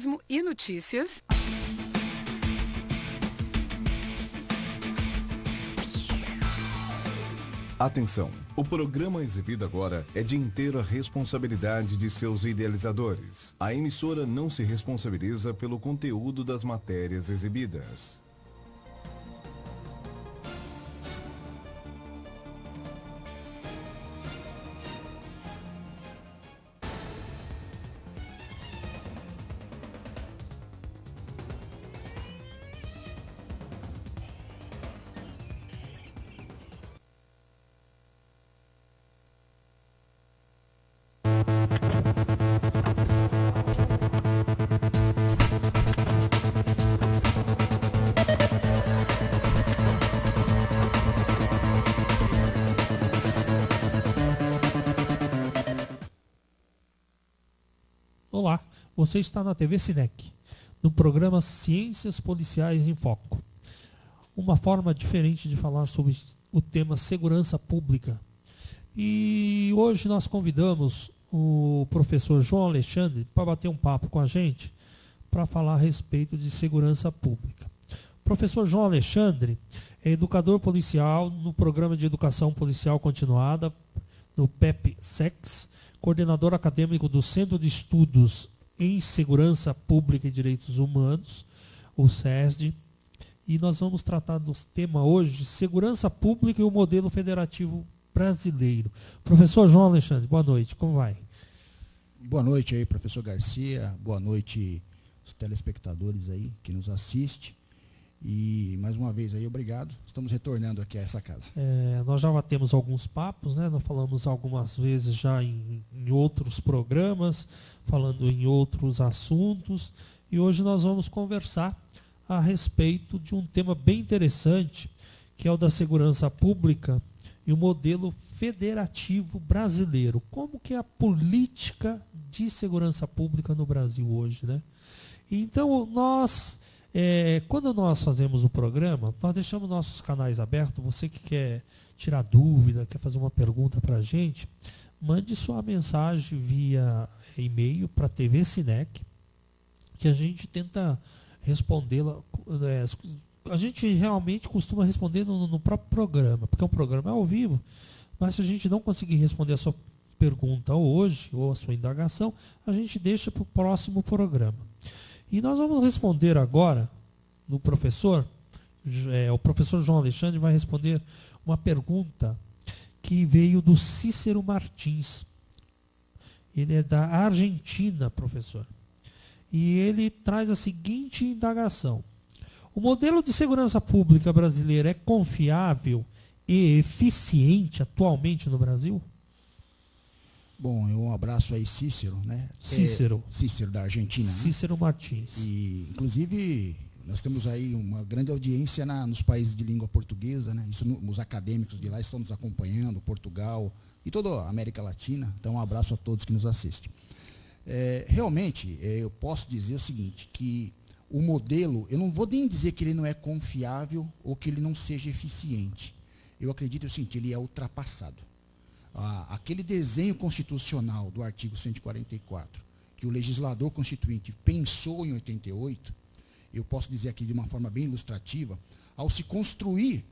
jornalismo e notícias. Atenção! O programa exibido agora é de inteira responsabilidade de seus idealizadores. A emissora não se responsabiliza pelo conteúdo das matérias exibidas. Olá, você está na TV Cinec, no programa Ciências Policiais em Foco. Uma forma diferente de falar sobre o tema segurança pública. E hoje nós convidamos o professor João Alexandre para bater um papo com a gente, para falar a respeito de segurança pública. O professor João Alexandre é educador policial no Programa de Educação Policial Continuada, no PEP-SEX, coordenador acadêmico do Centro de Estudos em Segurança Pública e Direitos Humanos, o SESD, e nós vamos tratar do tema hoje, segurança pública e o modelo federativo brasileiro. Professor João Alexandre, boa noite, como vai? Boa noite aí, professor Garcia, boa noite os telespectadores aí que nos assistem. E mais uma vez aí, obrigado. Estamos retornando aqui a essa casa. Nós já batemos alguns papos, né? Nós falamos algumas vezes já em outros programas, falando em outros assuntos. E hoje nós vamos conversar a respeito de um tema bem interessante, que é o da segurança pública e o modelo federativo brasileiro. Como que é a política de segurança pública no Brasil hoje, né? Então, quando nós fazemos o programa, nós deixamos nossos canais abertos. Você que quer tirar dúvida, quer fazer uma pergunta para a gente, mande sua mensagem via e-mail para a TV Cinec, que a gente tenta respondê-la. A gente realmente costuma responder no próprio programa, porque o programa é ao vivo, mas se a gente não conseguir responder a sua pergunta hoje, ou a sua indagação, a gente deixa para o próximo programa. E nós vamos responder agora no professor, o professor João Alexandre vai responder uma pergunta que veio do Cícero Martins. Ele é da Argentina, professor. E ele traz a seguinte indagação. O modelo de segurança pública brasileira é confiável e eficiente atualmente no Brasil? Bom, um abraço aí, Cícero, né? Cícero. Cícero da Argentina. Cícero, né? Martins. E, inclusive, nós temos aí uma grande audiência nos países de língua portuguesa, né? Isso, os acadêmicos de lá estão nos acompanhando, Portugal e toda a América Latina. Então, um abraço a todos que nos assistem. Realmente, eu posso dizer o seguinte, que o modelo, eu não vou nem dizer que ele não é confiável ou que ele não seja eficiente. Eu acredito o seguinte, ele é ultrapassado. Aquele desenho constitucional do artigo 144, que o legislador constituinte pensou em 88, eu posso dizer aqui de uma forma bem ilustrativa, ao se construir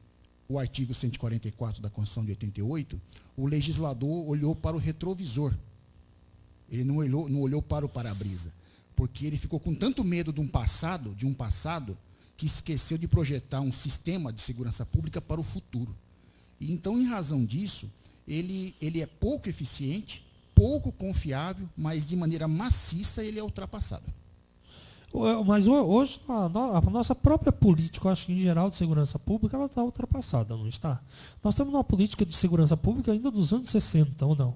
o artigo 144 da Constituição de 88, o legislador olhou para o retrovisor. Ele não olhou para o para-brisa, porque ele ficou com tanto medo de um passado, que esqueceu de projetar um sistema de segurança pública para o futuro. E então, em razão disso, ele é pouco eficiente, pouco confiável, mas de maneira maciça ele é ultrapassado. Mas hoje a nossa própria política, eu acho que em geral de segurança pública, ela está ultrapassada, não está? Nós temos uma política de segurança pública ainda dos anos 60, ou não?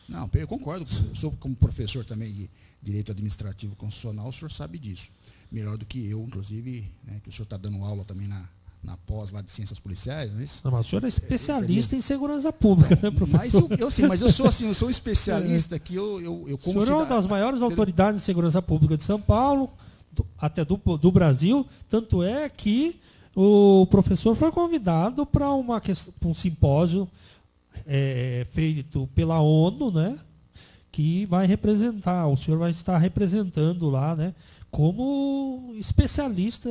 Não, eu concordo. Eu sou como professor também de Direito Administrativo Constitucional, o senhor sabe disso. Melhor do que eu, inclusive, né, que o senhor está dando aula também na pós lá de Ciências Policiais, não é isso? Não, mas o senhor é especialista em segurança pública, né, professor? Mas eu sou um especialista que eu como o senhor é uma das maiores autoridades de segurança pública de São Paulo, até do Brasil, tanto é que o professor foi convidado para um simpósio feito pela ONU, né? que vai representar, o senhor vai estar representando lá, né, como especialista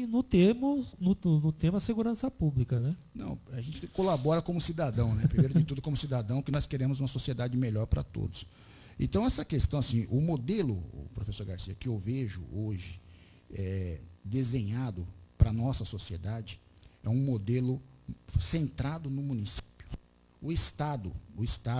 no tema segurança pública, né? Não, a gente colabora como cidadão, né? Primeiro de tudo como cidadão, que nós queremos uma sociedade melhor para todos. Então essa questão, assim, o modelo, professor Garcia, que eu vejo hoje desenhado para a nossa sociedade, é um modelo centrado no município. O Estado,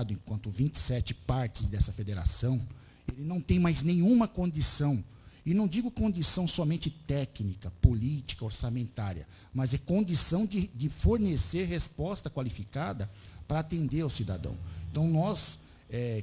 enquanto 27 partes dessa federação, ele não tem mais nenhuma condição, e não digo condição somente técnica, política, orçamentária, mas é condição de fornecer resposta qualificada para atender ao cidadão. Então, nós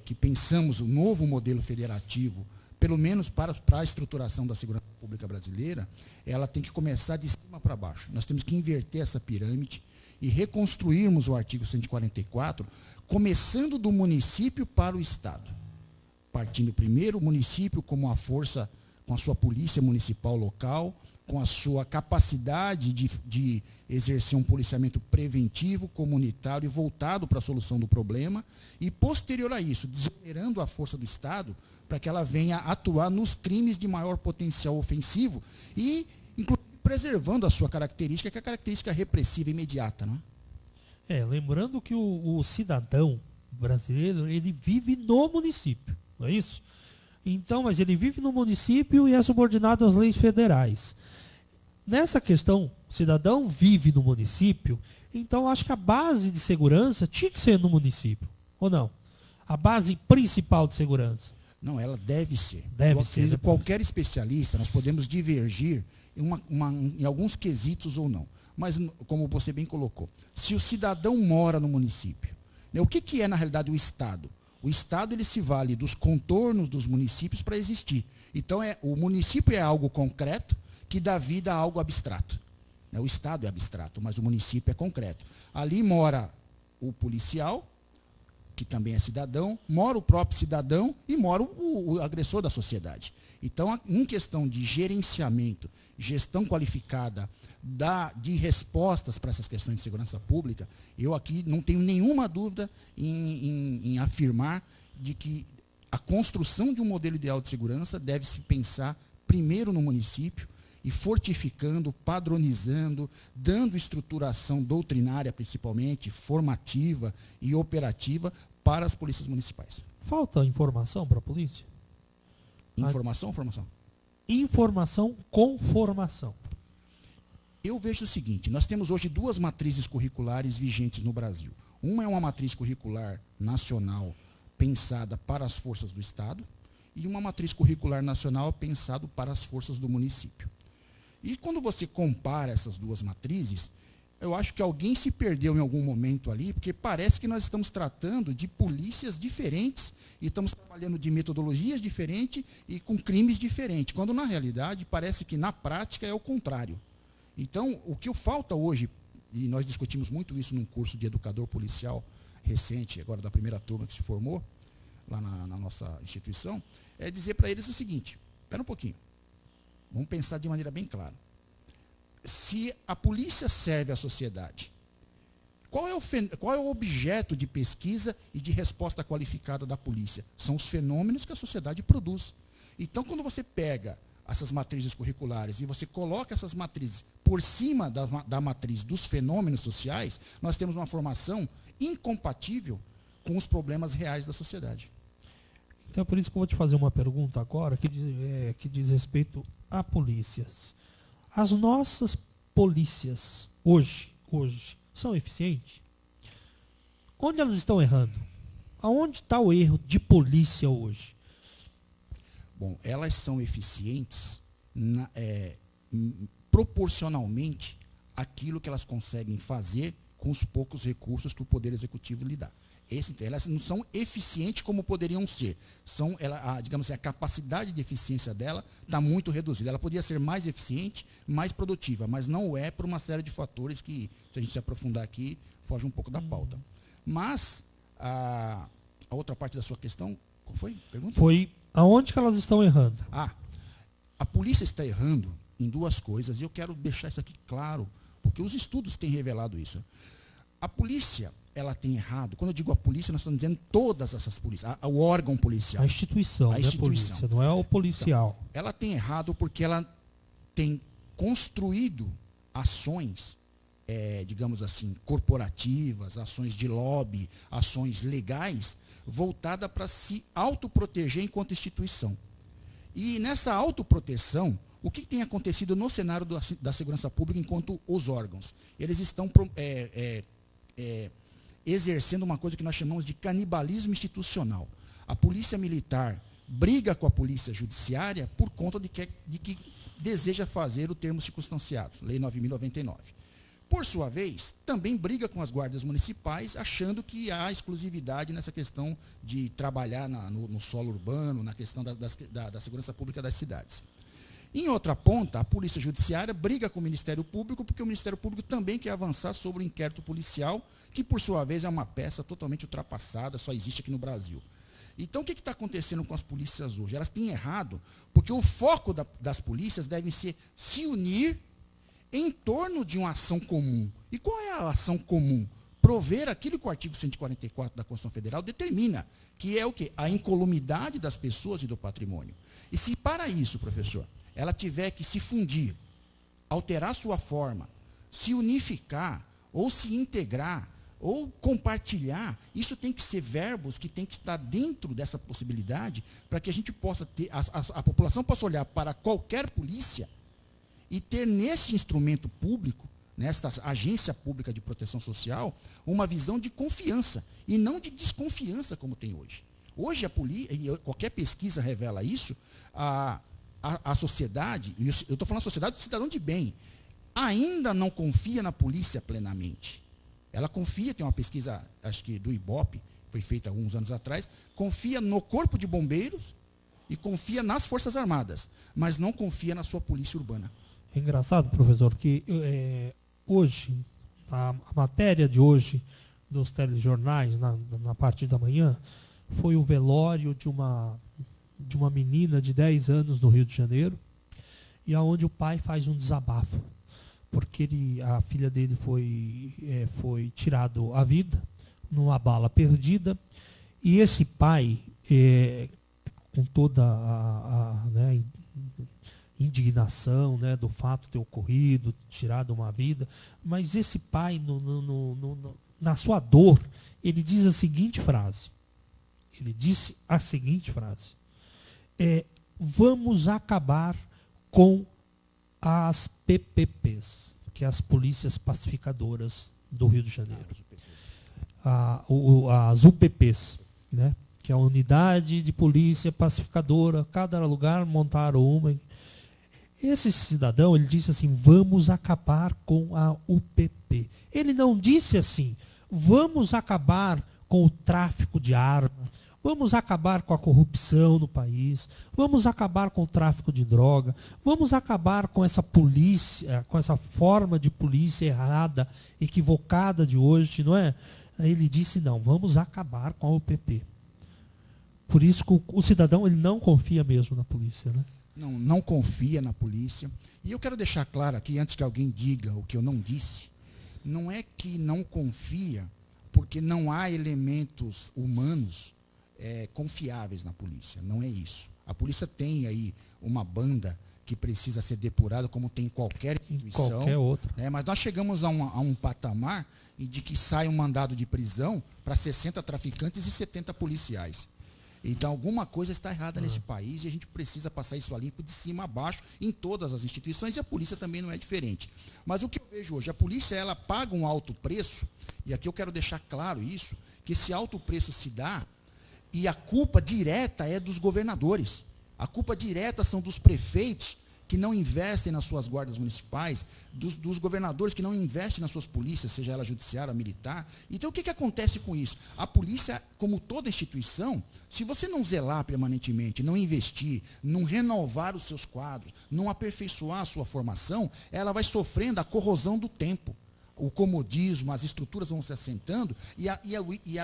que pensamos o novo modelo federativo, pelo menos para a estruturação da segurança pública brasileira, ela tem que começar de cima para baixo. Nós temos que inverter essa pirâmide e reconstruirmos o artigo 144, começando do município para o Estado. Partindo primeiro o município como a força, com a sua polícia municipal local, com a sua capacidade de exercer um policiamento preventivo, comunitário e voltado para a solução do problema, e posterior a isso, desonerando a força do Estado para que ela venha atuar nos crimes de maior potencial ofensivo e, inclusive, preservando a sua característica, que é a característica repressiva imediata, não é? Lembrando que o cidadão brasileiro, ele vive no município, não é isso? Então, mas ele vive no município e é subordinado às leis federais. Nessa questão, o cidadão vive no município, então acho que a base de segurança tinha que ser no município, ou não? A base principal de segurança. Não, ela deve ser. Deve ser. Qualquer especialista, nós podemos divergir em alguns quesitos ou não. Mas, como você bem colocou, se o cidadão mora no município, né, o que é, na realidade, o Estado? O Estado ele se vale dos contornos dos municípios para existir. Então, o município é algo concreto que dá vida a algo abstrato. O Estado é abstrato, mas o município é concreto. Ali mora o policial, que também é cidadão, mora o próprio cidadão e mora o agressor da sociedade. Então, em questão de gerenciamento, gestão qualificada de respostas para essas questões de segurança pública, eu aqui não tenho nenhuma dúvida em afirmar de que a construção de um modelo ideal de segurança deve se pensar primeiro no município e fortificando, padronizando, dando estruturação doutrinária, principalmente, formativa e operativa para as polícias municipais. Falta informação para a polícia? Informação ou formação? Informação com formação. Eu vejo o seguinte, nós temos hoje 2 matrizes curriculares vigentes no Brasil. Uma é uma matriz curricular nacional pensada para as forças do Estado e uma matriz curricular nacional pensada para as forças do município. E quando você compara essas 2 matrizes, eu acho que alguém se perdeu em algum momento ali, porque parece que nós estamos tratando de polícias diferentes e estamos trabalhando de metodologias diferentes e com crimes diferentes, quando na realidade parece que na prática é o contrário. Então, o que falta hoje, e nós discutimos muito isso num curso de educador policial recente, agora da primeira turma que se formou, lá na nossa instituição, é dizer para eles o seguinte, espera um pouquinho, vamos pensar de maneira bem clara. Se a polícia serve à sociedade, qual é o objeto de pesquisa e de resposta qualificada da polícia? São os fenômenos que a sociedade produz. Então, quando você pega essas matrizes curriculares e você coloca essas matrizes por cima da matriz dos fenômenos sociais, nós temos uma formação incompatível com os problemas reais da sociedade. Então é por isso que eu vou te fazer uma pergunta agora que diz respeito a polícias. As nossas polícias hoje são eficientes? Onde elas estão errando? Aonde está o erro de polícia hoje? Bom, elas são eficientes proporcionalmente àquilo que elas conseguem fazer com os poucos recursos que o Poder Executivo lhe dá. Elas não são eficientes como poderiam ser. Digamos assim, a capacidade de eficiência dela está muito reduzida. Ela poderia ser mais eficiente, mais produtiva, mas não o é por uma série de fatores que, se a gente se aprofundar aqui, foge um pouco da pauta. Mas, a outra parte da sua questão, qual foi? Pergunta? Foi aonde que elas estão errando? A polícia está errando em 2 coisas, e eu quero deixar isso aqui claro, porque os estudos têm revelado isso. A polícia, ela tem errado? Quando eu digo a polícia, nós estamos dizendo todas essas polícias, o órgão policial. A instituição, a instituição. Polícia, não é o policial. Então, ela tem errado porque ela tem construído ações, digamos assim, corporativas, ações de lobby, ações legais, voltada para se autoproteger enquanto instituição. E nessa autoproteção, o que tem acontecido no cenário da segurança pública enquanto os órgãos? Eles estão exercendo uma coisa que nós chamamos de canibalismo institucional. A polícia militar briga com a polícia judiciária por conta de que deseja fazer o termo circunstanciados, Lei 9.099. Por sua vez, também briga com as guardas municipais, achando que há exclusividade nessa questão de trabalhar no solo urbano, na questão da segurança pública das cidades. Em outra ponta, a Polícia Judiciária briga com o Ministério Público, porque o Ministério Público também quer avançar sobre o inquérito policial, que, por sua vez, é uma peça totalmente ultrapassada, só existe aqui no Brasil. Então, o que está acontecendo com as polícias hoje? Elas têm errado, porque o foco das polícias deve ser se unir em torno de uma ação comum. E qual é a ação comum? Prover aquilo que o artigo 144 da Constituição Federal determina, que é o quê? A incolumidade das pessoas e do patrimônio. E se para isso, professor, ela tiver que se fundir, alterar sua forma, se unificar, ou se integrar, ou compartilhar, isso tem que ser verbos que tem que estar dentro dessa possibilidade, para que a gente possa ter, a população possa olhar para qualquer polícia e ter nesse instrumento público, nesta agência pública de proteção social, uma visão de confiança e não de desconfiança como tem hoje. Hoje a polícia, e qualquer pesquisa revela isso, a sociedade, eu estou falando a sociedade do cidadão de bem, ainda não confia na polícia plenamente. Ela confia, tem uma pesquisa, acho que do IBOP, foi feita alguns anos atrás, confia no Corpo de Bombeiros e confia nas Forças Armadas, mas não confia na sua polícia urbana. É engraçado, professor, que hoje, a matéria de hoje dos telejornais, na parte da manhã, foi o velório de uma menina de 10 anos no Rio de Janeiro, e aonde o pai faz um desabafo, porque a filha dele foi tirado a vida numa bala perdida, e esse pai, com toda a indignação, né, do fato de ter ocorrido, tirado uma vida, mas esse pai, na sua dor, ele diz a seguinte frase. Ele disse a seguinte frase: vamos acabar com as PPPs, que é as polícias pacificadoras do Rio de Janeiro. As UPPs, né, que é a unidade de polícia pacificadora, cada lugar montaram uma. Esse cidadão, ele disse assim: vamos acabar com a UPP. Ele não disse assim: vamos acabar com o tráfico de armas, vamos acabar com a corrupção no país, vamos acabar com o tráfico de droga, vamos acabar com essa polícia, com essa forma de polícia errada, equivocada de hoje, não é? Ele disse: não, vamos acabar com a UPP. Por isso que o cidadão, ele não confia mesmo na polícia, né? Não confia na polícia. E eu quero deixar claro aqui, antes que alguém diga o que eu não disse, não é que não confia porque não há elementos humanos confiáveis na polícia. Não é isso. A polícia tem aí uma banda que precisa ser depurada, como tem qualquer instituição. Qualquer outra. Mas nós chegamos a um patamar de que sai um mandado de prisão para 60 traficantes e 70 policiais. Então, alguma coisa está errada nesse país e a gente precisa passar isso a limpo de cima a baixo em todas as instituições, e a polícia também não é diferente. Mas o que eu vejo hoje, a polícia ela paga um alto preço, e aqui eu quero deixar claro isso, que esse alto preço se dá e a culpa direta é dos governadores. A culpa direta são dos prefeitos que não investem nas suas guardas municipais, dos governadores que não investem nas suas polícias, seja ela judiciária, militar. Então, o que acontece com isso? A polícia, como toda instituição, se você não zelar permanentemente, não investir, não renovar os seus quadros, não aperfeiçoar a sua formação, ela vai sofrendo a corrosão do tempo. O comodismo, as estruturas vão se assentando e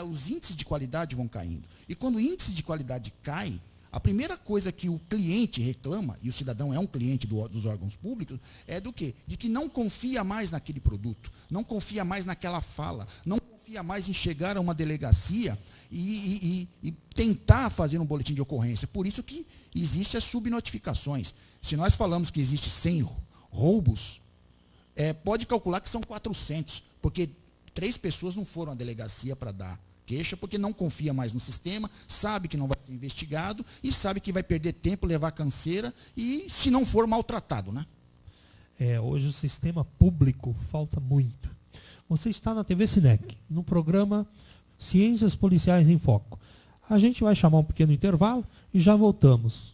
os índices de qualidade vão caindo. E quando o índice de qualidade cai, a primeira coisa que o cliente reclama, e o cidadão é um cliente dos órgãos públicos, é do quê? De que não confia mais naquele produto, não confia mais naquela fala, não confia confia mais em chegar a uma delegacia e tentar fazer um boletim de ocorrência. Por isso que existem as subnotificações. Se nós falamos que existe 100 roubos, pode calcular que são 400, porque 3 pessoas não foram à delegacia para dar queixa, porque não confia mais no sistema, sabe que não vai ser investigado e sabe que vai perder tempo, levar canseira e se não for maltratado, né? Hoje o sistema público falta muito. Você está na TV Cinec, no programa Ciências Policiais em Foco. A gente vai chamar um pequeno intervalo e já voltamos.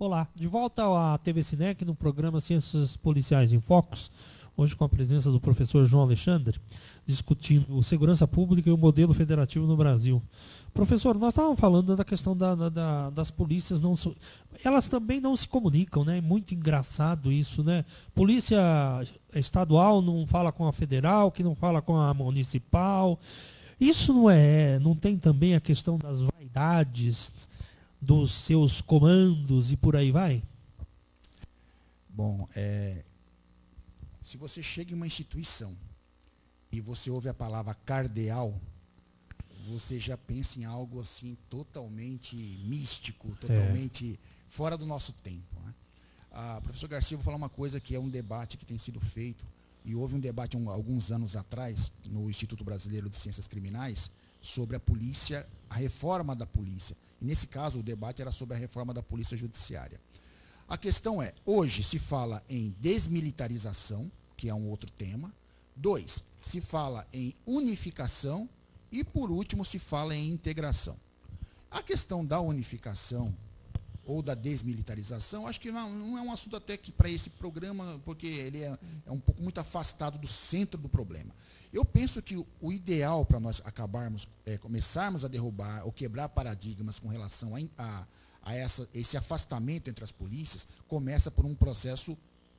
Olá, de volta à TV Cinec no programa Ciências Policiais em Focos, hoje com a presença do professor João Alexandre, discutindo segurança pública e o modelo federativo no Brasil. Professor, nós estávamos falando da questão das polícias, elas também não se comunicam, né? É muito engraçado isso, né? Polícia estadual não fala com a federal, que não fala com a municipal. Isso não tem também a questão das vaidades dos seus comandos e por aí vai? Bom, se você chega em uma instituição e você ouve a palavra cardeal, você já pensa em algo assim totalmente místico, totalmente fora do nosso tempo, né? Professor Garcia, eu vou falar uma coisa que é um debate que tem sido feito, e houve um debate alguns anos atrás no Instituto Brasileiro de Ciências Criminais sobre a polícia, a reforma da polícia. E nesse caso, o debate era sobre a reforma da polícia judiciária. A questão hoje se fala em desmilitarização, que é um outro tema. 2, se fala em unificação. E, por último, se fala em integração. A questão da unificação ou da desmilitarização, acho que não é um assunto até que para esse programa, porque ele é um pouco muito afastado do centro do problema. Eu penso que o ideal para nós começarmos a derrubar ou quebrar paradigmas com relação a esse afastamento entre as polícias, começa por um processo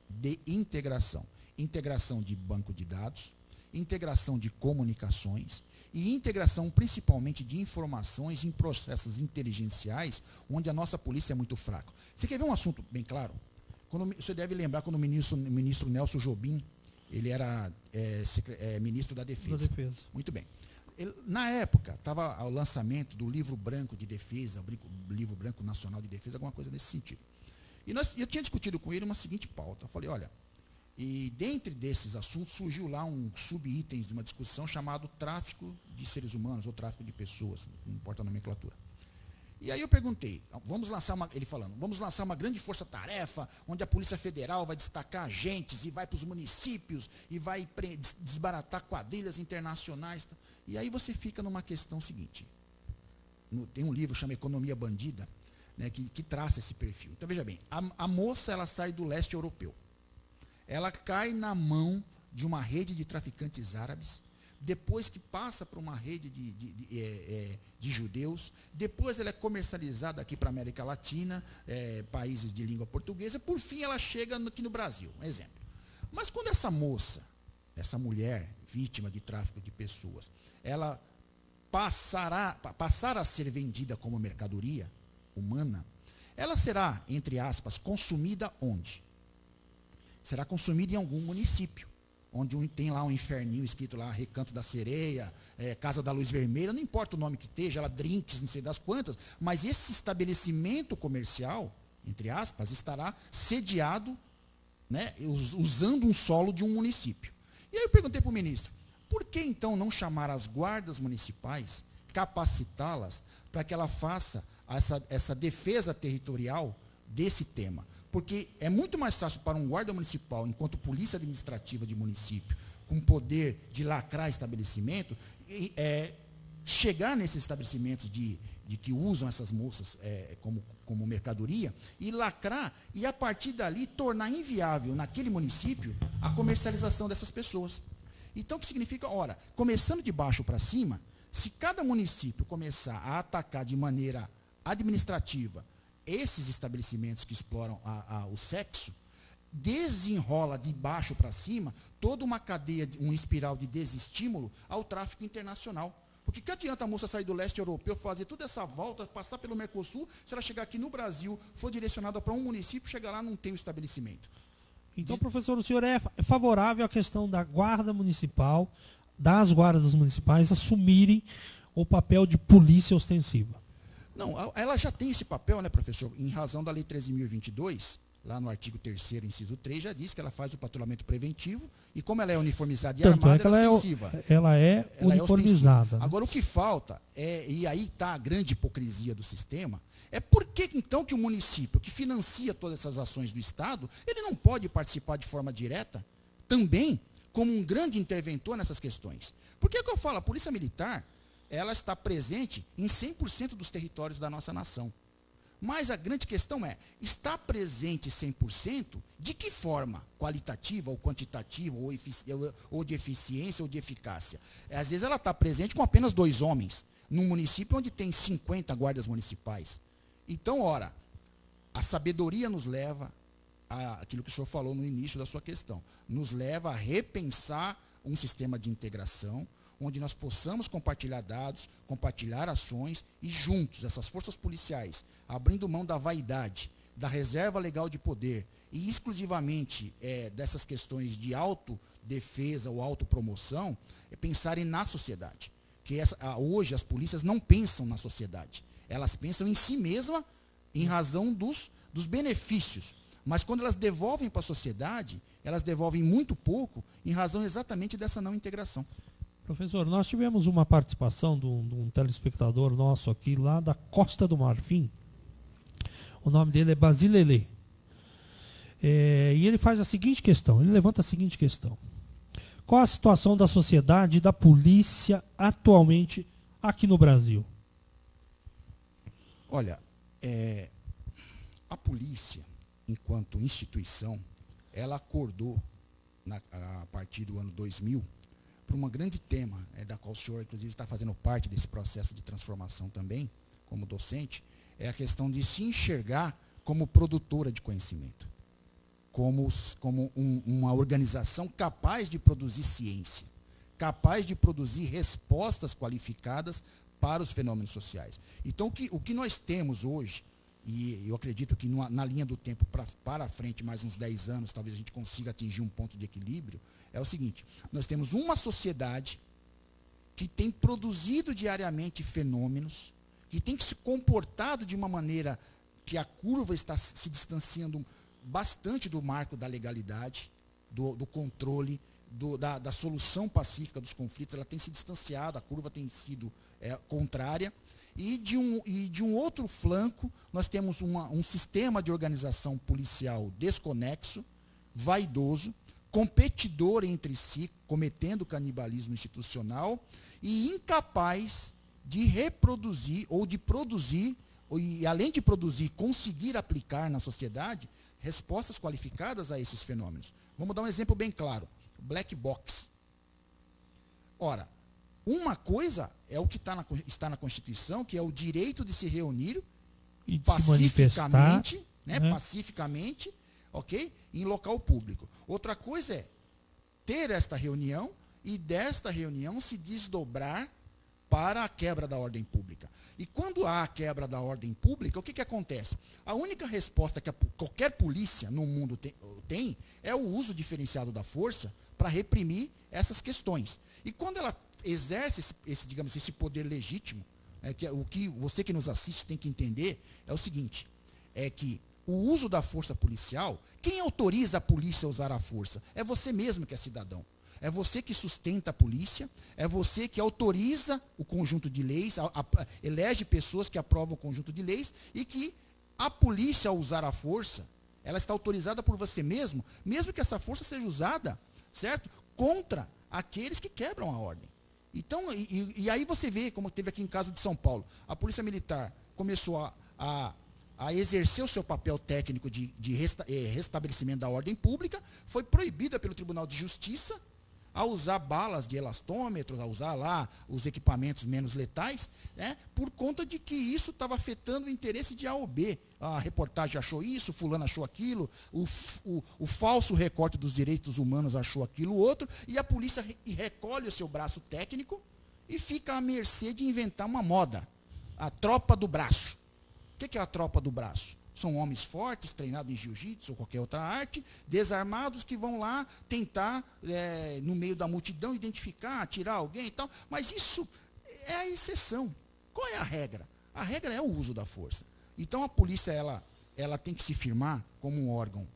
de integração. Integração de banco de dados, integração de comunicações e integração principalmente de informações em processos inteligenciais, onde a nossa polícia é muito fraca. Você quer ver um assunto bem claro? Você deve lembrar quando o ministro Nelson Jobim, ele era ministro da Defesa. Muito bem. Na época, estava o lançamento do livro branco de defesa, o livro branco nacional de defesa, alguma coisa nesse sentido. E eu tinha discutido com ele uma seguinte pauta. Eu falei, olha, e dentre desses assuntos surgiu lá um subitem de uma discussão chamado tráfico de seres humanos, ou tráfico de pessoas, não importa a nomenclatura. E aí eu perguntei, vamos lançar uma grande força-tarefa, onde a Polícia Federal vai destacar agentes e vai para os municípios e vai desbaratar quadrilhas internacionais. E aí você fica numa questão seguinte. Tem um livro chamado Economia Bandida, né, que traça esse perfil. Então, veja bem, a moça ela sai do leste europeu. Ela cai na mão de uma rede de traficantes árabes, depois que passa para uma rede de judeus, depois ela é comercializada aqui para a América Latina, países de língua portuguesa, por fim ela chega aqui no Brasil, um exemplo. Mas quando essa mulher, vítima de tráfico de pessoas, ela passar a ser vendida como mercadoria humana, ela será, entre aspas, consumida onde? Será consumida em algum município, onde tem lá um inferninho escrito lá, Recanto da Sereia, Casa da Luz Vermelha, não importa o nome que esteja, ela drinks, não sei das quantas, mas esse estabelecimento comercial, entre aspas, estará sediado, né, usando um solo de um município. E aí eu perguntei para o ministro, por que então não chamar as guardas municipais, capacitá-las para que ela faça essa defesa territorial desse tema? Porque é muito mais fácil para um guarda municipal, enquanto polícia administrativa de município, com poder de lacrar estabelecimento, chegar nesses estabelecimentos de que usam essas moças como mercadoria, e lacrar, e a partir dali tornar inviável naquele município a comercialização dessas pessoas. Então, o que significa? Ora, começando de baixo para cima, se cada município começar a atacar de maneira administrativa esses estabelecimentos que exploram o sexo, desenrola de baixo para cima toda uma cadeia, uma espiral de desestímulo ao tráfico internacional. Porque que adianta a moça sair do leste europeu, fazer toda essa volta, passar pelo Mercosul, se ela chegar aqui no Brasil, for direcionada para um município, chegar lá não tem o estabelecimento. Então, professor, o senhor é favorável à questão da guarda municipal, das guardas municipais assumirem o papel de polícia ostensiva? Não, ela já tem esse papel, né, professor? Em razão da Lei 13.022, lá no artigo 3º, inciso 3, já diz que ela faz o patrulhamento preventivo e como ela é uniformizada e armada, ela é ostensiva. Ela é uniformizada. Agora, o que falta, e aí está a grande hipocrisia do sistema, é por que então que o município, que financia todas essas ações do Estado, ele não pode participar de forma direta, também, como um grande interventor nessas questões? Por que eu falo? A Polícia Militar, ela está presente em 100% dos territórios da nossa nação. Mas a grande questão é, está presente 100%, de que forma? Qualitativa ou quantitativa, ou de eficiência ou de eficácia? Às vezes ela está presente com apenas 2 homens, num município onde tem 50 guardas municipais. Então, ora, a sabedoria nos leva aquilo que o senhor falou no início da sua questão, nos leva a repensar um sistema de integração, onde nós possamos compartilhar dados, compartilhar ações e juntos, essas forças policiais, abrindo mão da vaidade, da reserva legal de poder e exclusivamente dessas questões de autodefesa ou autopromoção, pensarem na sociedade. Que hoje as polícias não pensam na sociedade, elas pensam em si mesmas em razão dos benefícios. Mas quando elas devolvem para a sociedade, elas devolvem muito pouco em razão exatamente dessa não integração. Professor, nós tivemos uma participação de um telespectador nosso aqui, lá da Costa do Marfim. O nome dele é Basilele. E ele faz a seguinte questão, ele levanta a seguinte questão. Qual a situação da sociedade e da polícia atualmente aqui no Brasil? Olha, a polícia, enquanto instituição, ela acordou, a partir do ano 2000, para um grande tema, da qual o senhor, inclusive, está fazendo parte desse processo de transformação também, como docente, é a questão de se enxergar como produtora de conhecimento, como uma organização capaz de produzir ciência, capaz de produzir respostas qualificadas para os fenômenos sociais. Então, o que nós temos hoje, e eu acredito que na linha do tempo para frente, mais uns 10 anos, talvez a gente consiga atingir um ponto de equilíbrio, é o seguinte: nós temos uma sociedade que tem produzido diariamente fenômenos, que tem se comportado de uma maneira que a curva está se distanciando bastante do marco da legalidade, do controle, da solução pacífica dos conflitos. Ela tem se distanciado, a curva tem sido contrária. E de um outro flanco, nós temos um sistema de organização policial desconexo, vaidoso, competidor entre si, cometendo canibalismo institucional e incapaz de reproduzir ou de produzir, e além de produzir, conseguir aplicar na sociedade respostas qualificadas a esses fenômenos. Vamos dar um exemplo bem claro: black box. Ora, uma coisa é o que está na Constituição, que é o direito de se reunir e de pacificamente, se manifestar, pacificamente, ok? Em local público. Outra coisa é ter esta reunião e desta reunião se desdobrar para a quebra da ordem pública. E quando há a quebra da ordem pública, o que acontece? A única resposta que qualquer polícia no mundo tem é o uso diferenciado da força para reprimir essas questões. E quando ela exerce esse poder legítimo, o que você que nos assiste tem que entender é o seguinte, é que o uso da força policial, quem autoriza a polícia a usar a força? É você mesmo que é cidadão. É você que sustenta a polícia, é você que autoriza o conjunto de leis, elege pessoas que aprovam o conjunto de leis, e que a polícia, ao usar a força, ela está autorizada por você mesmo que essa força seja usada, certo? Contra aqueles que quebram a ordem. Então, e aí você vê, como teve aqui em caso de São Paulo, a Polícia Militar começou a exercer o seu papel técnico de restabelecimento da ordem pública, foi proibida pelo Tribunal de Justiça a usar balas de elastômetros, a usar lá os equipamentos menos letais, né, por conta de que isso estava afetando o interesse de A ou B. A reportagem achou isso, fulano achou aquilo, o falso recorte dos direitos humanos achou aquilo outro, e a polícia recolhe o seu braço técnico e fica à mercê de inventar uma moda, a tropa do braço. O que é a tropa do braço? São homens fortes, treinados em jiu-jitsu ou qualquer outra arte, desarmados, que vão lá tentar, no meio da multidão, identificar, tirar alguém e tal. Mas isso é a exceção. Qual é a regra? A regra é o uso da força. Então a polícia ela tem que se firmar como um órgão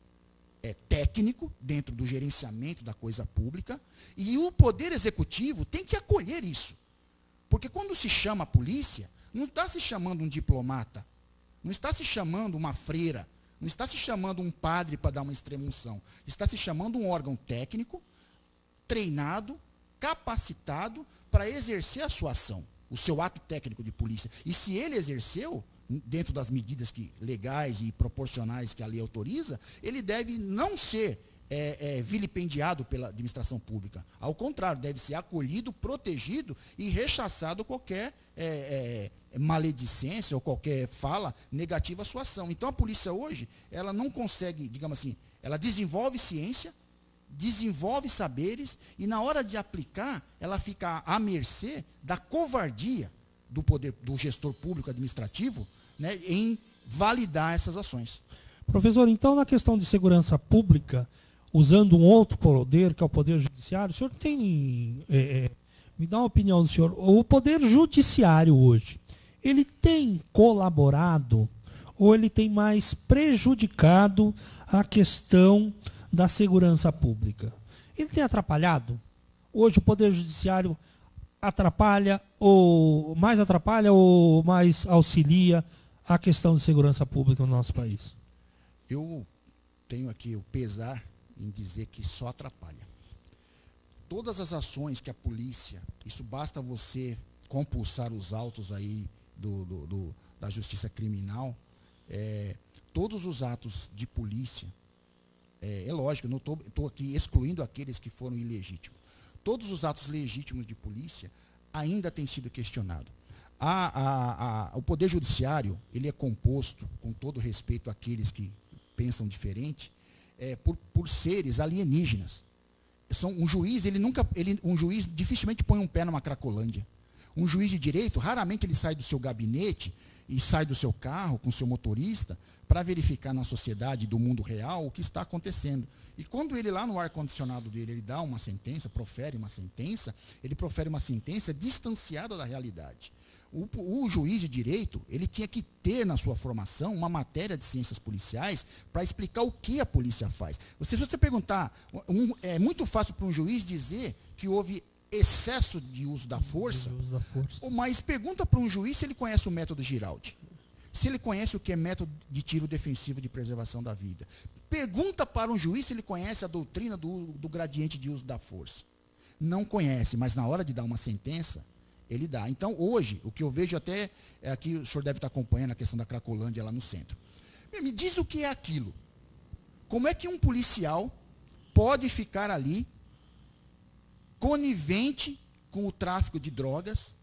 técnico, dentro do gerenciamento da coisa pública, e o Poder Executivo tem que acolher isso. Porque quando se chama a polícia, não está se chamando um diplomata, não está se chamando uma freira, não está se chamando um padre para dar uma extrema-unção. Está se chamando um órgão técnico, treinado, capacitado para exercer a sua ação, o seu ato técnico de polícia. E se ele exerceu, dentro das medidas legais e proporcionais que a lei autoriza, ele deve não ser vilipendiado pela administração pública. Ao contrário, deve ser acolhido, protegido e rechaçado qualquer maledicência ou qualquer fala negativa à sua ação. Então a polícia hoje, ela não consegue, digamos assim, ela desenvolve ciência, desenvolve saberes, e na hora de aplicar, ela fica à mercê da covardia do poder, do gestor público administrativo, né, em validar essas ações. Professor, então na questão de segurança pública, usando um outro poder, que é o Poder Judiciário, o senhor tem, me dá uma opinião do senhor, o Poder Judiciário hoje, ele tem colaborado ou ele tem mais prejudicado a questão da segurança pública? Ele tem atrapalhado? Hoje o Poder Judiciário atrapalha ou mais auxilia a questão de segurança pública no nosso país? Eu tenho aqui o pesar em dizer que só atrapalha. Todas as ações que a polícia, isso basta você compulsar os autos aí da justiça criminal, todos os atos de polícia, é lógico, não estou aqui excluindo aqueles que foram ilegítimos. Todos os atos legítimos de polícia ainda têm sido questionados. O Poder Judiciário, ele é composto, com todo respeito àqueles que pensam diferente, por seres alienígenas. Um juiz dificilmente põe um pé numa Cracolândia. Um juiz de direito, raramente ele sai do seu gabinete e sai do seu carro com seu motorista para verificar na sociedade do mundo real o que está acontecendo. E quando ele lá no ar-condicionado dele, ele dá uma sentença, ele profere uma sentença distanciada da realidade. O juiz de direito, ele tinha que ter na sua formação uma matéria de ciências policiais para explicar o que a polícia faz. Se você perguntar, é muito fácil para um juiz dizer que houve excesso de uso da força, mas pergunta para um juiz se ele conhece o método Giraldi, se ele conhece o que é método de tiro defensivo de preservação da vida. Pergunta para um juiz se ele conhece a doutrina do gradiente de uso da força. Não conhece, mas na hora de dar uma sentença, ele dá. Então, hoje, o que eu vejo até, aqui o senhor deve estar acompanhando a questão da Cracolândia lá no centro. Me diz o que é aquilo. Como é que um policial pode ficar ali, conivente com o tráfico de drogas,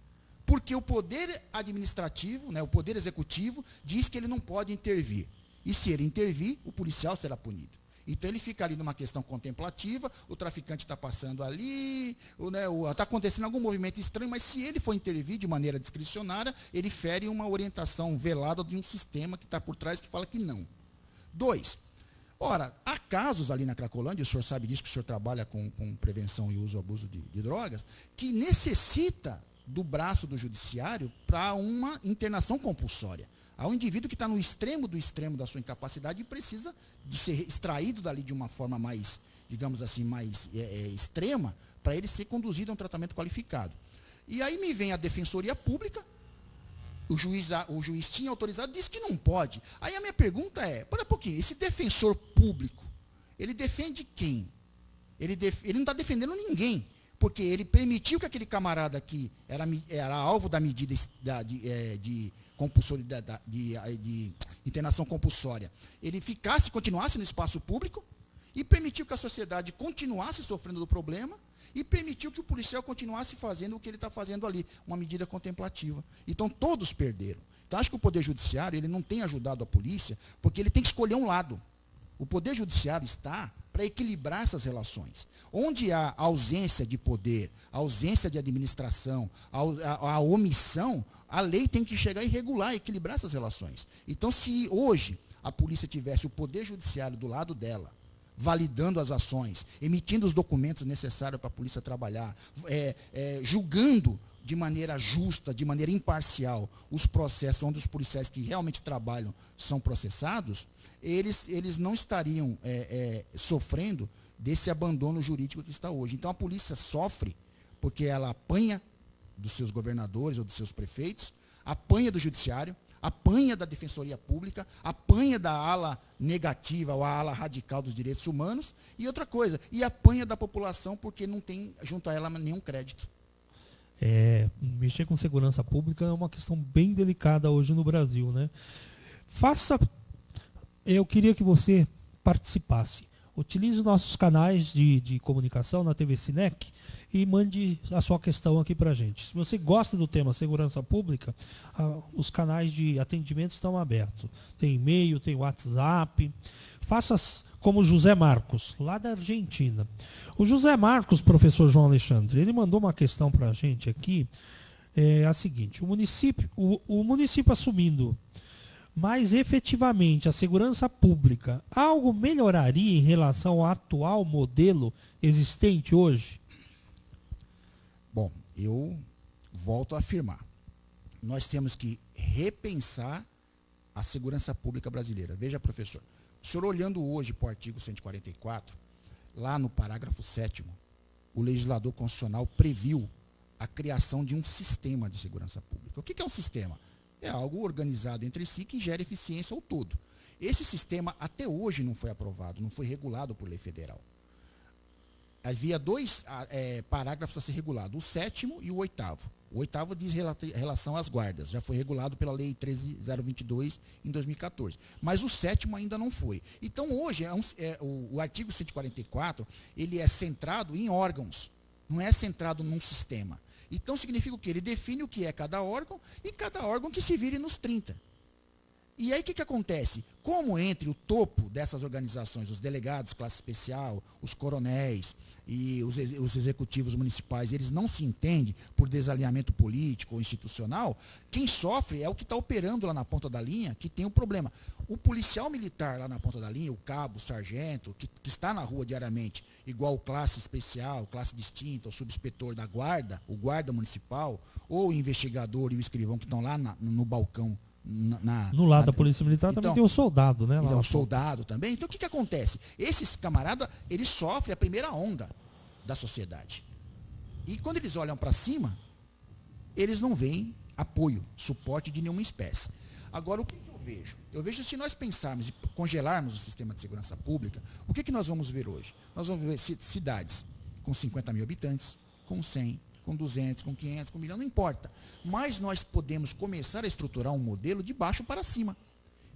porque o poder administrativo, né, o poder executivo, diz que ele não pode intervir. E se ele intervir, o policial será punido. Então ele fica ali numa questão contemplativa, o traficante está passando ali, está acontecendo algum movimento estranho, mas se ele for intervir de maneira discricionária, ele fere uma orientação velada de um sistema que está por trás que fala que não. 2. Ora, há casos ali na Cracolândia, o senhor sabe disso, que o senhor trabalha com prevenção e uso e abuso de drogas, que necessita do braço do judiciário para uma internação compulsória. Há um indivíduo que está no extremo do extremo da sua incapacidade e precisa de ser extraído dali de uma forma mais, digamos assim, mais extrema, para ele ser conduzido a um tratamento qualificado. E aí me vem a Defensoria Pública, o juiz tinha autorizado, disse que não pode. Aí a minha pergunta é, para um pouquinho, esse defensor público, ele defende quem? Ele não está defendendo ninguém, porque ele permitiu que aquele camarada que era alvo da medida de internação compulsória, ele continuasse no espaço público, e permitiu que a sociedade continuasse sofrendo do problema, e permitiu que o policial continuasse fazendo o que ele está fazendo ali, uma medida contemplativa. Então, todos perderam. Então, acho que o Poder Judiciário ele não tem ajudado a polícia, porque ele tem que escolher um lado. O Poder Judiciário está para equilibrar essas relações. Onde há ausência de poder, ausência de administração, a omissão, a lei tem que chegar e regular, equilibrar essas relações. Então, se hoje a polícia tivesse o Poder Judiciário do lado dela, validando as ações, emitindo os documentos necessários para a polícia trabalhar, julgando de maneira justa, de maneira imparcial, os processos onde os policiais que realmente trabalham são processados, eles não estariam sofrendo desse abandono jurídico que está hoje. Então a polícia sofre porque ela apanha dos seus governadores ou dos seus prefeitos, apanha do judiciário, apanha da Defensoria Pública, apanha da ala negativa ou a ala radical dos direitos humanos, e outra coisa, e apanha da população porque não tem junto a ela nenhum crédito. Mexer com segurança pública é uma questão bem delicada hoje no Brasil, né? Eu queria que você participasse. Utilize os nossos canais de comunicação na TV Cinec e mande a sua questão aqui para a gente. Se você gosta do tema segurança pública, os canais de atendimento estão abertos. Tem e-mail, tem WhatsApp. Faça como o José Marcos, lá da Argentina. O José Marcos, professor João Alexandre, ele mandou uma questão para a gente aqui. É a seguinte, o município assumindo mais efetivamente a segurança pública, algo melhoraria em relação ao atual modelo existente hoje? Bom, eu volto a afirmar. Nós temos que repensar a segurança pública brasileira. Veja, professor, o senhor olhando hoje para o artigo 144, lá no parágrafo 7º, o legislador constitucional previu a criação de um sistema de segurança pública. O que é um sistema? É algo organizado entre si que gera eficiência ao todo. Esse sistema até hoje não foi aprovado, não foi regulado por lei federal. Havia dois parágrafos a ser regulados, o 7º e o 8º. O 8º diz relação às guardas, já foi regulado pela Lei 13.022 em 2014. Mas o 7º ainda não foi. Então hoje, o artigo 144, ele é centrado em órgãos, não é centrado num sistema. Então significa o quê? Ele define o que é cada órgão e cada órgão que se vire nos 30. E aí o que acontece? Como entre o topo dessas organizações, os delegados, classe especial, os coronéis e os executivos municipais, eles não se entendem por desalinhamento político ou institucional, quem sofre é o que está operando lá na ponta da linha, que tem um problema. O policial militar lá na ponta da linha, o cabo, o sargento, que está na rua diariamente, igual o classe especial, classe distinta, o subinspetor da guarda, o guarda municipal, ou o investigador e o escrivão que estão lá no balcão. No lado da Polícia Militar também tem o soldado, né? Então, o soldado também. Então, o que acontece? Esses camaradas, eles sofrem a primeira onda da sociedade. E quando eles olham para cima, eles não veem apoio, suporte de nenhuma espécie. Agora, o que eu vejo? Eu vejo se nós pensarmos e congelarmos o sistema de segurança pública, o que nós vamos ver hoje? Nós vamos ver cidades com 50 mil habitantes, com 100, com 200, com 500, com 1 milhão, não importa. Mas nós podemos começar a estruturar um modelo de baixo para cima.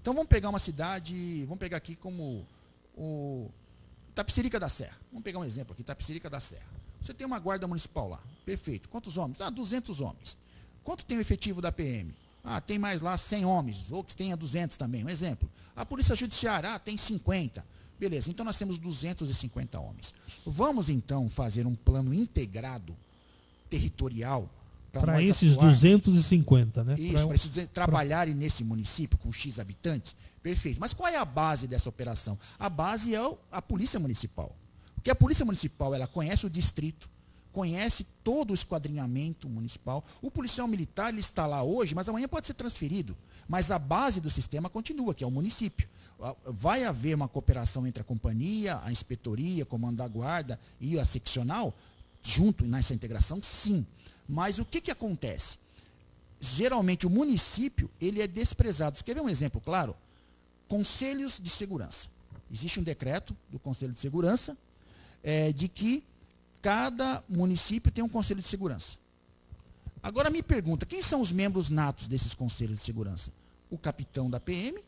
Então vamos pegar uma cidade, vamos pegar aqui como o Itapecerica da Serra. Vamos pegar um exemplo aqui, Itapecerica da Serra. Você tem uma guarda municipal lá, perfeito. Quantos homens? 200 homens. Quanto tem o efetivo da PM? Tem mais lá 100 homens, ou que tenha 200 também, um exemplo. A Polícia Judiciária, tem 50. Beleza, então nós temos 250 homens. Vamos então fazer um plano integrado, territorial, para esses 250, né? Isso, para esses trabalharem nesse município com X habitantes. Perfeito. Mas qual é a base dessa operação? A base é a Polícia Municipal. Porque a Polícia Municipal, ela conhece o distrito, conhece todo o esquadrinhamento municipal. O policial militar, ele está lá hoje, mas amanhã pode ser transferido. Mas a base do sistema continua, que é o município. Vai haver uma cooperação entre a companhia, a inspetoria, comando da guarda e a seccional, junto nessa integração, sim. Mas o que acontece? Geralmente o município, ele é desprezado. Você quer ver um exemplo claro? Conselhos de segurança. Existe um decreto do Conselho de Segurança de que cada município tem um conselho de segurança. Agora me pergunta, quem são os membros natos desses conselhos de segurança? O capitão da PM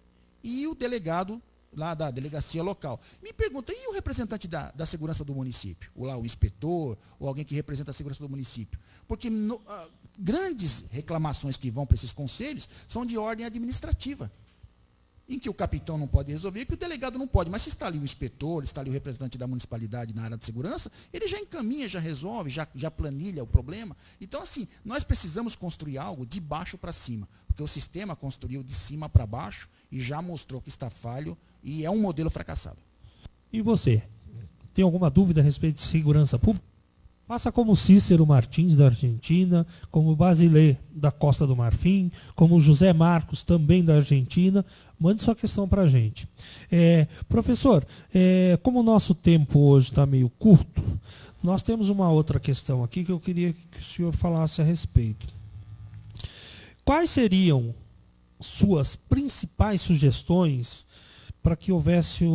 e o delegado lá da delegacia local. Me pergunta, e o representante da segurança do município? O inspetor, ou alguém que representa a segurança do município? Porque grandes reclamações que vão para esses conselhos são de ordem administrativa, em que o capitão não pode resolver, que o delegado não pode. Mas se está ali o inspetor, está ali o representante da municipalidade na área de segurança, ele já encaminha, já resolve, já planilha o problema. Então, assim, nós precisamos construir algo de baixo para cima, porque o sistema construiu de cima para baixo e já mostrou que está falho e é um modelo fracassado. E você? Tem alguma dúvida a respeito de segurança pública? Faça como Cícero Martins, da Argentina, como Basilê, da Costa do Marfim, como José Marcos, também da Argentina. Mande sua questão para a gente. Professor, como o nosso tempo hoje está meio curto, nós temos uma outra questão aqui que eu queria que o senhor falasse a respeito. Quais seriam suas principais sugestões para que houvesse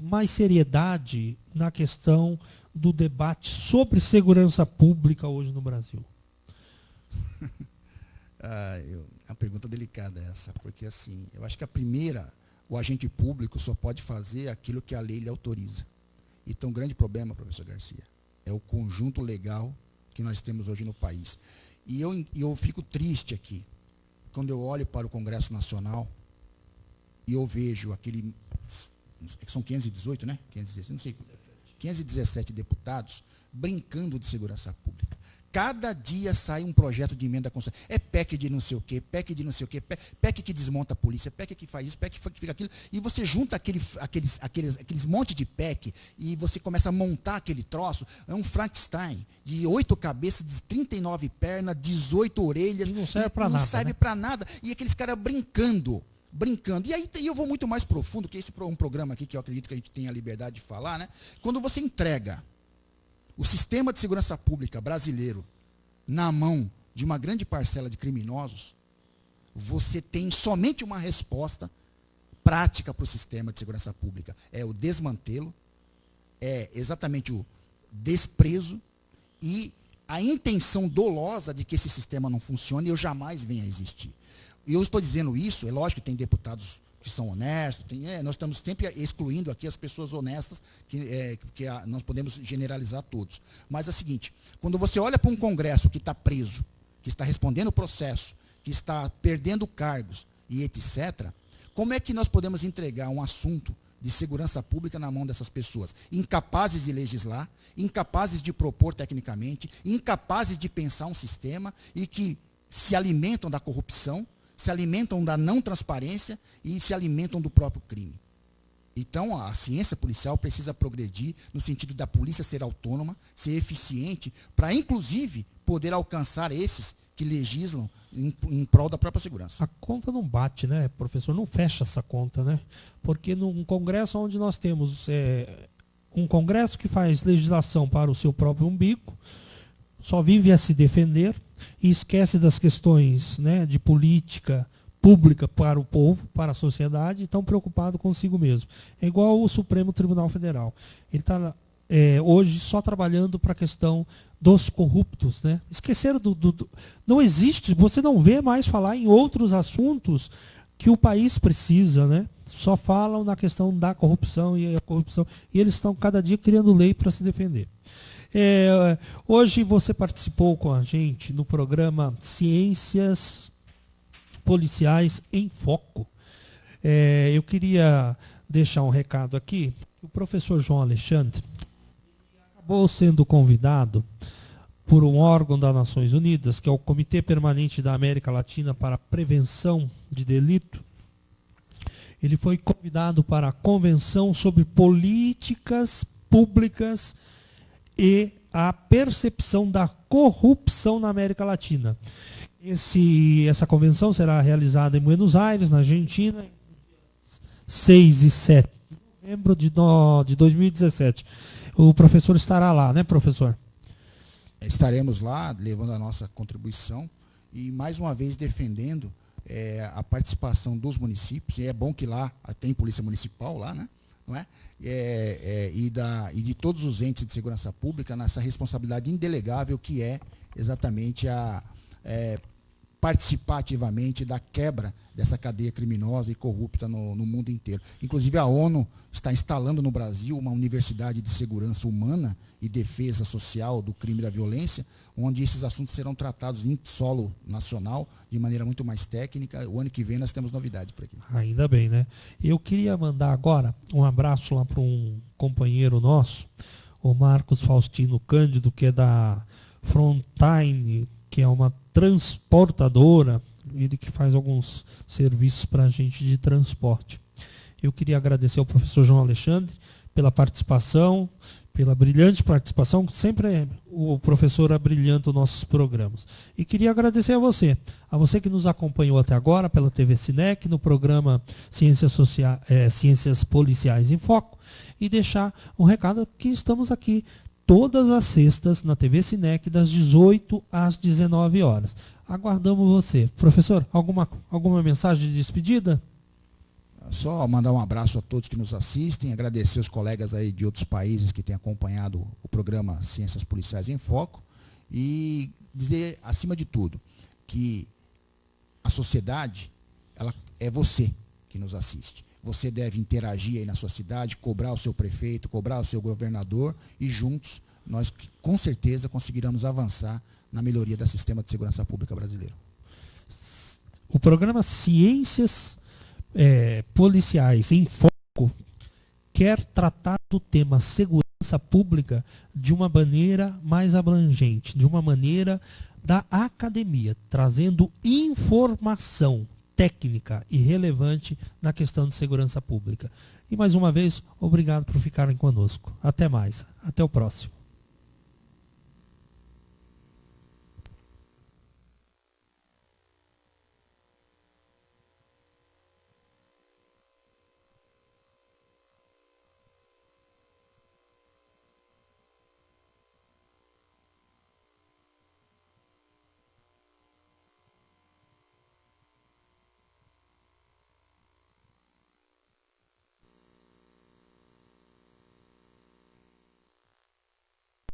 mais seriedade na questão do debate sobre segurança pública hoje no Brasil? É uma pergunta delicada essa, porque assim, eu acho que o agente público só pode fazer aquilo que a lei lhe autoriza. Então, o grande problema, professor Garcia, é o conjunto legal que nós temos hoje no país. E eu fico triste aqui, quando eu olho para o Congresso Nacional e eu vejo são 518, né? 516, não sei, 517 deputados brincando de segurança pública. Cada dia sai um projeto de emenda constitucional. É PEC de não sei o quê, PEC de não sei o quê, PEC que desmonta a polícia, PEC que faz isso, PEC que fica aquilo. E você junta aqueles monte de PEC e você começa a montar aquele troço. É um Frankenstein de 8 cabeças, de 39 pernas, 18 orelhas. Não serve para nada. Não serve para nada. E aqueles caras brincando. E aí eu vou muito mais profundo, que esse é um programa aqui que eu acredito que a gente tem a liberdade de falar, né? Quando você entrega o sistema de segurança pública brasileiro na mão de uma grande parcela de criminosos, você tem somente uma resposta prática para o sistema de segurança pública. É o desmantelo, é exatamente o desprezo e a intenção dolosa de que esse sistema não funcione e eu jamais venha a existir. E eu estou dizendo isso, é lógico que tem deputados que são honestos, nós estamos sempre excluindo aqui as pessoas honestas, nós podemos generalizar todos. Mas é o seguinte, quando você olha para um Congresso que está preso, que está respondendo o processo, que está perdendo cargos e etc., como é que nós podemos entregar um assunto de segurança pública na mão dessas pessoas? Incapazes de legislar, incapazes de propor tecnicamente, incapazes de pensar um sistema e que se alimentam da corrupção, se alimentam da não transparência e se alimentam do próprio crime. Então, a ciência policial precisa progredir no sentido da polícia ser autônoma, ser eficiente, para, inclusive, poder alcançar esses que legislam em prol da própria segurança. A conta não bate, né, professor? Não fecha essa conta, né? Porque num Congresso onde nós temos um Congresso que faz legislação para o seu próprio umbigo, só vive a se defender e esquece das questões, né, de política pública para o povo, para a sociedade, e tão preocupado consigo mesmo. É igual o Supremo Tribunal Federal. Ele está hoje só trabalhando para a questão dos corruptos, né? Esqueceram não existe, você não vê mais falar em outros assuntos que o país precisa, né? Só falam na questão da corrupção e a corrupção, e eles estão cada dia criando lei para se defender. Hoje você participou com a gente no programa Ciências Policiais em Foco. Eu queria deixar um recado aqui. O professor João Alexandre acabou sendo convidado por um órgão das Nações Unidas, que é o Comitê Permanente da América Latina para a Prevenção de Delito. Ele foi convidado para a Convenção sobre Políticas Públicas e a Percepção da Corrupção na América Latina. Essa convenção será realizada em Buenos Aires, na Argentina, em 6 e 7 de novembro de 2017. O professor estará lá, né, professor? Estaremos lá, levando a nossa contribuição e, mais uma vez, defendendo a participação dos municípios. E é bom que lá tem polícia municipal lá, né? Não é? E de todos os entes de segurança pública nessa responsabilidade indelegável que é exatamente participar ativamente da quebra dessa cadeia criminosa e corrupta no mundo inteiro. Inclusive a ONU está instalando no Brasil uma universidade de segurança humana e defesa social do crime e da violência, onde esses assuntos serão tratados em solo nacional de maneira muito mais técnica. O ano que vem nós temos novidades por aqui. Ainda bem, né? Eu queria mandar agora um abraço lá para um companheiro nosso, o Marcos Faustino Cândido, que é da Frontline, que é uma transportadora, ele que faz alguns serviços para a gente de transporte. Eu queria agradecer ao professor João Alexandre pela participação, pela brilhante participação, sempre o professor abrilhanta os nossos programas. E queria agradecer a você que nos acompanhou até agora pela TV Cinec, no programa Ciências Policiais em Foco, e deixar um recado que estamos aqui todas as sextas na TV Cinec, das 18 às 19 horas. Aguardamos você. Professor, alguma mensagem de despedida? Só mandar um abraço a todos que nos assistem, agradecer os colegas aí de outros países que têm acompanhado o programa Ciências Policiais em Foco e dizer, acima de tudo, que a sociedade, ela é você que nos assiste. Você deve interagir aí na sua cidade, cobrar o seu prefeito, cobrar o seu governador e juntos nós com certeza conseguiremos avançar na melhoria do sistema de segurança pública brasileiro. O programa Ciências Policiais em Foco quer tratar do tema segurança pública de uma maneira mais abrangente, de uma maneira da academia, trazendo informação técnica e relevante na questão de segurança pública. E mais uma vez, obrigado por ficarem conosco. Até mais. Até o próximo.